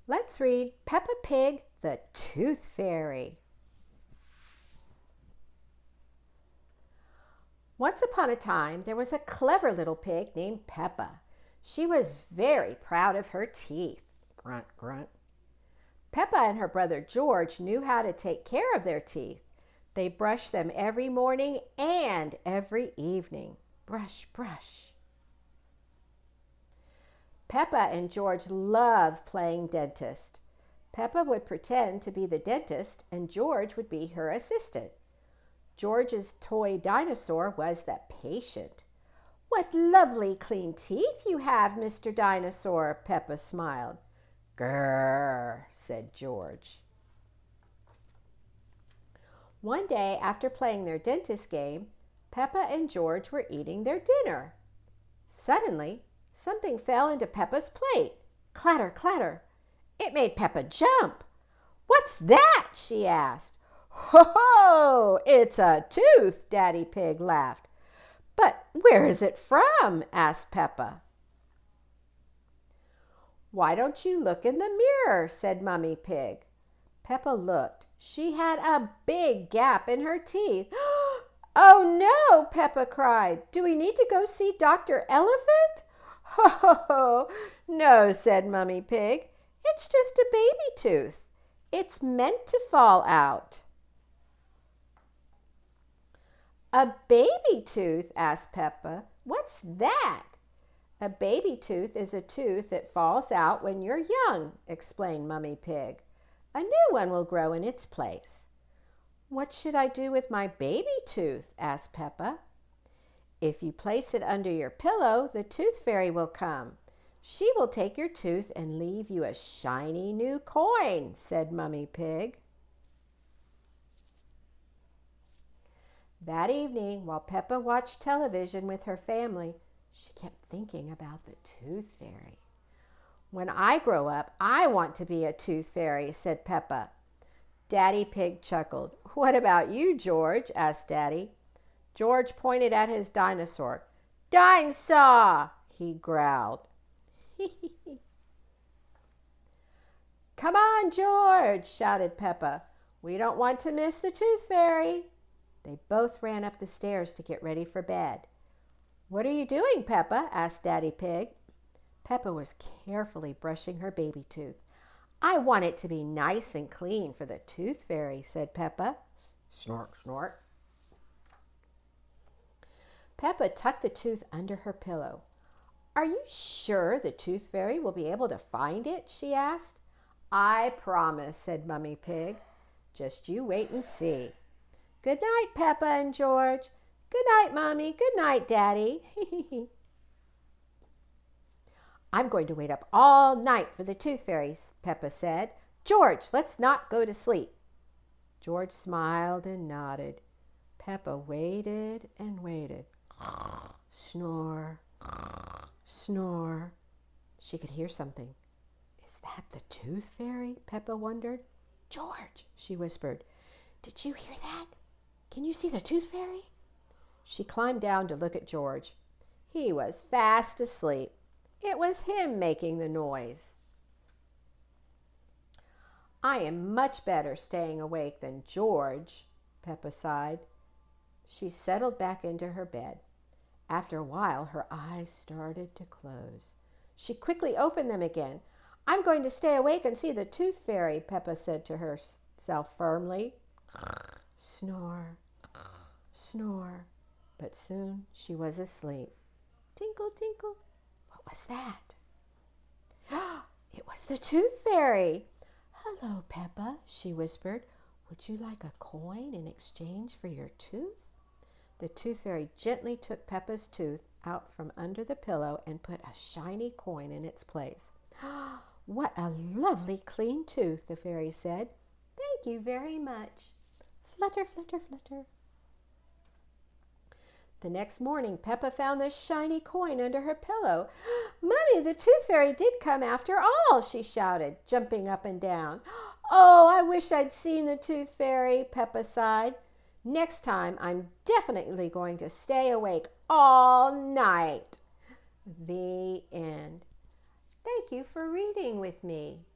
Let's read Peppa Pig, the Tooth Fairy. Once upon a time, there was a clever little pig named Peppa. She was very proud of her teeth. Grunt, grunt. Peppa and her brother George knew how to take care of their teeth. They brushed them every morning and every evening. Brush, brush. Peppa and George loved playing dentist. Peppa would pretend to be the dentist and George would be her assistant. George's toy dinosaur was the patient. "What lovely clean teeth you have, Mr. Dinosaur," Peppa smiled. "Grrr," said George. One day, after playing their dentist game, Peppa and George were eating their dinner. Suddenly, something fell into Peppa's plate. Clatter, clatter. It made Peppa jump. "What's that?" she asked. "Ho, ho! It's a tooth," Daddy Pig laughed. "But where is it from?" asked Peppa. "Why don't you look in the mirror?" said Mummy Pig. Peppa looked. She had a big gap in her teeth. "Oh no!" Peppa cried. "Do we need to go see Dr. Elephant?" "Ho, ho, ho! No," said Mummy Pig. "It's just a baby tooth. It's meant to fall out." "A baby tooth?" asked Peppa. "What's that?" "A baby tooth is a tooth that falls out when you're young," explained Mummy Pig. "A new one will grow in its place." "What should I do with my baby tooth?" asked Peppa. "If you place it under your pillow, the tooth fairy will come. She will take your tooth and leave you a shiny new coin," said Mummy Pig. That evening, while Peppa watched television with her family, she kept thinking about the tooth fairy. "When I grow up, I want to be a tooth fairy," said Peppa. Daddy Pig chuckled. "What about you, George?" asked Daddy. George pointed at his dinosaur. "Dinosaur!" he growled. "Come on, George!" shouted Peppa. "We don't want to miss the tooth fairy." They both ran up the stairs to get ready for bed. "What are you doing, Peppa?" asked Daddy Pig. Peppa was carefully brushing her baby tooth. "I want it to be nice and clean for the tooth fairy," said Peppa. Snort, snort. Peppa tucked the tooth under her pillow. "Are you sure the tooth fairy will be able to find it?" she asked. "I promise," said Mummy Pig. "Just you wait and see." "Good night, Peppa and George." "Good night, Mommy." "Good night, Daddy." "I'm going to wait up all night for the tooth fairy," Peppa said. "George, let's not go to sleep." George smiled and nodded. Peppa waited and waited. Snore, snore. She could hear something. "Is that the tooth fairy?" Peppa wondered. "George," she whispered, "did you hear that? Can you see the tooth fairy?" She climbed down to look at George. He was fast asleep. It was him making the noise. "I am much better staying awake than George," Peppa sighed. She settled back into her bed. After a while, her eyes started to close. She quickly opened them again. "I'm going to stay awake and see the tooth fairy," Peppa said to herself firmly. Snore, snore. But soon she was asleep. Tinkle, tinkle. What was that? It was the tooth fairy. "Hello, Peppa," she whispered. "Would you like a coin in exchange for your tooth?" The tooth fairy gently took Peppa's tooth out from under the pillow and put a shiny coin in its place. "What a lovely clean tooth," the fairy said. "Thank you very much." Flutter, flutter, flutter. The next morning, Peppa found the shiny coin under her pillow. "Mummy, the tooth fairy did come after all," she shouted, jumping up and down. "Oh, I wish I'd seen the tooth fairy," Peppa sighed. "Next time, I'm definitely going to stay awake all night." The end. Thank you for reading with me.